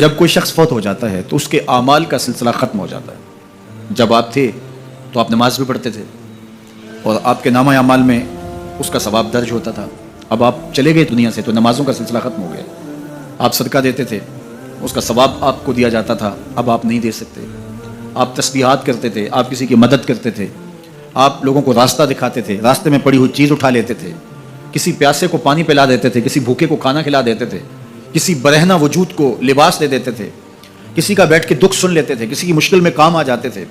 جب کوئی شخص فوت ہو جاتا ہے تو اس کے اعمال کا سلسلہ ختم ہو جاتا ہے۔ جب آپ تھے تو آپ نماز بھی پڑھتے تھے اور آپ کے نامہ اعمال میں اس کا ثواب درج ہوتا تھا۔ اب آپ چلے گئے دنیا سے تو نمازوں کا سلسلہ ختم ہو گیا۔ آپ صدقہ دیتے تھے، اس کا ثواب آپ کو دیا جاتا تھا، اب آپ نہیں دے سکتے۔ آپ تسبیحات کرتے تھے، آپ کسی کی مدد کرتے تھے، آپ لوگوں کو راستہ دکھاتے تھے، راستے میں پڑی ہوئی چیز اٹھا لیتے تھے، کسی پیاسے کو پانی پلا دیتے تھے، کسی بھوکے کو کھانا کھلا دیتے تھے، کسی برہنہ وجود کو لباس دے دیتے تھے، کسی کا بیٹھ کے دکھ سن لیتے تھے، کسی کی مشکل میں کام آ جاتے تھے۔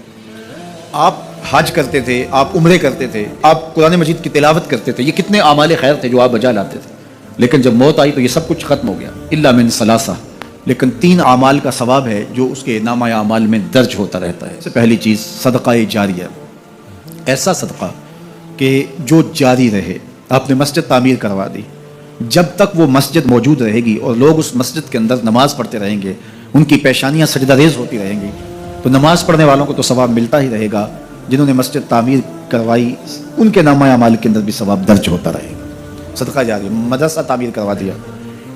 آپ حج کرتے تھے، آپ عمرے کرتے تھے، آپ قرآن مجید کی تلاوت کرتے تھے، یہ کتنے اعمال خیر تھے جو آپ بجا لاتے تھے۔ لیکن جب موت آئی تو یہ سب کچھ ختم ہو گیا، الا من ثلاثہ، لیکن 3 اعمال کا ثواب ہے جو اس کے نامہ اعمال میں درج ہوتا رہتا ہے۔ سب سے پہلی چیز صدقہ جاریہ، ایسا صدقہ کہ جو جاری رہے۔ آپ نے مسجد تعمیر کروا دی، جب تک وہ مسجد موجود رہے گی اور لوگ اس مسجد کے اندر نماز پڑھتے رہیں گے، ان کی پیشانیاں سجدہ ریز ہوتی رہیں گی، تو نماز پڑھنے والوں کو تو ثواب ملتا ہی رہے گا، جنہوں نے مسجد تعمیر کروائی ان کے نامہ اعمال کے اندر بھی ثواب درج ہوتا رہے گا۔ صدقہ جاری، مدرسہ تعمیر کروا دیا،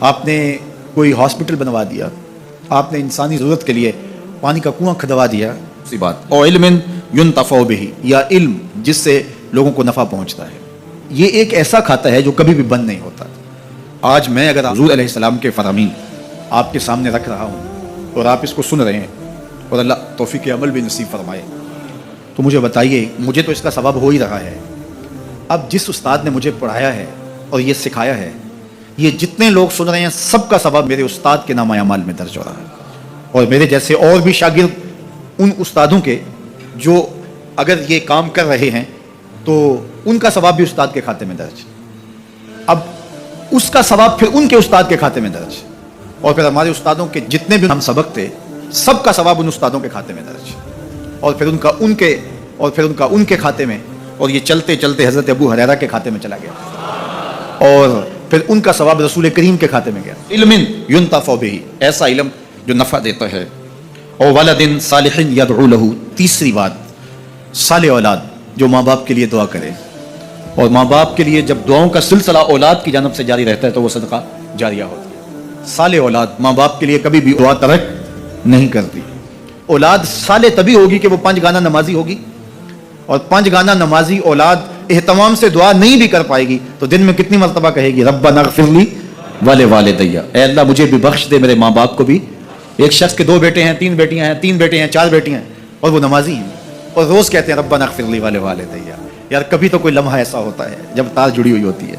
آپ نے کوئی ہاسپٹل بنوا دیا، آپ نے انسانی ضرورت کے لیے پانی کا کنواں کھدوا دیا، اسی بات۔ اور علم ينتفع به، یا علم جس سے لوگوں کو نفع پہنچتا ہے، یہ ایک ایسا کھاتا ہے جو کبھی بھی بند نہیں ہوتا۔ آج میں اگر حضور علیہ السلام کے فرامین آپ کے سامنے رکھ رہا ہوں اور آپ اس کو سن رہے ہیں اور اللہ توفیق عمل بھی نصیب فرمائے، تو مجھے بتائیے، مجھے تو اس کا ثواب ہو ہی رہا ہے۔ اب جس استاد نے مجھے پڑھایا ہے اور یہ سکھایا ہے، یہ جتنے لوگ سن رہے ہیں سب کا ثواب میرے استاد کے نامہ اعمال میں درج ہو رہا ہے، اور میرے جیسے اور بھی شاگرد ان استادوں کے جو اگر یہ کام کر رہے ہیں تو ان کا ثواب بھی استاد کے کھاتے میں درج، اب اس کا ثواب پھر ان کے استاد کے کھاتے میں درج، اور پھر ہمارے استادوں کے جتنے بھی ہم سبق تھے سب کا ثواب ان استادوں کے کھاتے میں درج، اور پھر ان کا ان کے کھاتے میں، اور یہ چلتے چلتے حضرت ابو ہریرہ کے کھاتے میں چلا گیا، اور پھر ان کا ثواب رسول کریم کے کھاتے میں گیا۔ علم ينتفع به، ایسا علم جو نفع دیتا ہے۔ اور ولد صالح يدعو له، تیسری بات صالح اولاد جو ماں باپ کے لیے دعا کرے، اور ماں باپ کے لیے جب دعاؤں کا سلسلہ اولاد کی جانب سے جاری رہتا ہے تو وہ صدقہ جاریہ ہوتا ہے۔ صالح اولاد ماں باپ کے لیے کبھی بھی دعا ترک نہیں کرتی۔ اولاد صالح تبھی ہوگی کہ وہ 5 گانا نمازی ہوگی، اور 5 گانا نمازی اولاد اہتمام سے دعا نہیں بھی کر پائے گی تو دن میں کتنی مرتبہ کہے گی ربنا اغفر لی ولوالدی، اے اللہ مجھے بھی بخش دے، میرے ماں باپ کو بھی۔ ایک شخص کے 2 بیٹے ہیں، 3 بیٹیاں ہیں، 3 بیٹے ہیں، 4 بیٹیاں ہیں، اور وہ نمازی ہیں اور روز کہتے ہیں ربنا اغفر لی ولوالدی۔ یار کبھی تو کوئی لمحہ ایسا ہوتا ہے جب تار جڑی ہوئی ہوتی ہے،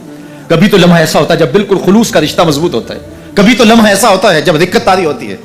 کبھی تو لمحہ ایسا ہوتا ہے جب بالکل خلوص کا رشتہ مضبوط ہوتا ہے، کبھی تو لمحہ ایسا ہوتا ہے جب دقت تاری ہوتی ہے۔